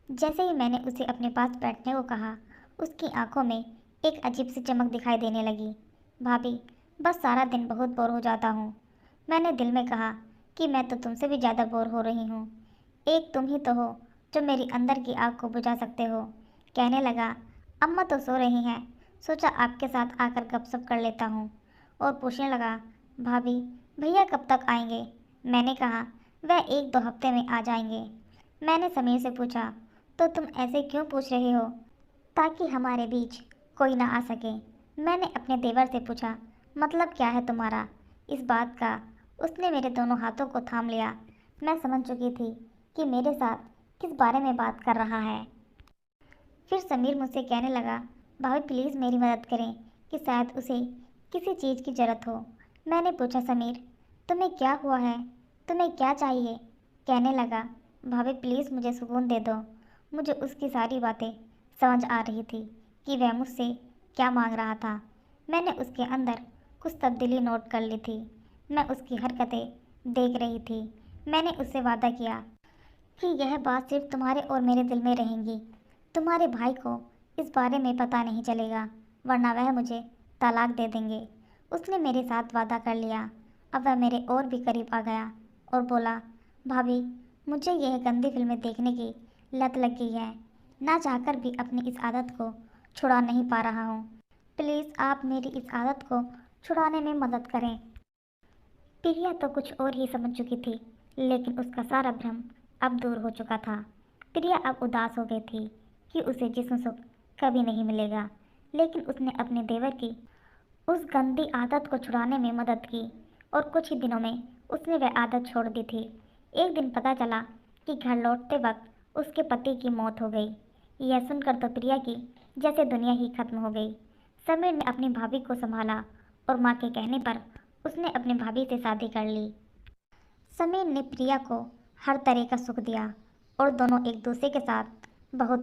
जैसे ही मैंने उसे अपने पास बैठने को कहा, उसकी आंखों में एक अजीब सी चमक दिखाई देने लगी। भाभी, बस सारा दिन बहुत बोर हो जाता हूँ। मैंने दिल में कहा कि मैं तो तुमसे भी ज़्यादा बोर हो रही हूँ। एक तुम ही तो हो जो मेरी अंदर की आग को बुझा सकते हो। कहने लगा, अम्मा तो सो रही हैं, सोचा आपके साथ आकर गपशप कर लेता हूँ। और पूछने लगा, भाभी, भैया कब तक आएंगे? मैंने कहा, वह 1-2 हफ्ते में आ जाएंगे। मैंने समीर से पूछा, तो तुम ऐसे क्यों पूछ रहे हो? ताकि हमारे बीच कोई ना आ सके। मैंने अपने देवर से पूछा, मतलब क्या है तुम्हारा इस बात का? उसने मेरे दोनों हाथों को थाम लिया। मैं समझ चुकी थी कि मेरे साथ किस बारे में बात कर रहा है। फिर समीर मुझसे कहने लगा, भाभी प्लीज़ मेरी मदद करें कि शायद उसे किसी चीज़ की ज़रूरत हो। मैंने पूछा, समीर तुम्हें क्या हुआ है? तुम्हें क्या चाहिए? कहने लगा, भाभी प्लीज़ मुझे सुकून दे दो। मुझे उसकी सारी बातें समझ आ रही थी कि वह मुझसे क्या मांग रहा था। मैंने उसके अंदर कुछ तब्दीली नोट कर ली थी। मैं उसकी हरकतें देख रही थी। मैंने उससे वादा किया कि यह बात सिर्फ तुम्हारे और मेरे दिल में रहेंगी। तुम्हारे भाई को इस बारे में पता नहीं चलेगा, वरना वह मुझे तलाक दे देंगे। उसने मेरे साथ वादा कर लिया। अब वह मेरे और भी करीब आ गया और बोला, भाभी मुझे यह गंदी फिल्में देखने की लत लग गई है। ना चाहकर भी अपनी इस आदत को छुड़ा नहीं पा रहा हूँ। प्लीज़ आप मेरी इस आदत को छुड़ाने में मदद करें। प्रिया तो कुछ और ही समझ चुकी थी, लेकिन उसका सारा भ्रम अब दूर हो चुका था। प्रिया अब उदास हो गई थी कि उसे जिस्म सुख कभी नहीं मिलेगा, लेकिन उसने अपने देवर की उस गंदी आदत को छुड़ाने में मदद की और कुछ ही दिनों में उसने वह आदत छोड़ दी थी। एक दिन पता चला कि घर लौटते वक्त उसके पति की मौत हो गई। यह सुनकर तो प्रिया की जैसे दुनिया ही खत्म हो गई। समीर ने अपनी भाभी को संभाला और माँ के कहने पर उसने अपनी भाभी से शादी कर ली। समीर ने प्रिया को हर तरह का सुख दिया और दोनों एक दूसरे के साथ बहुत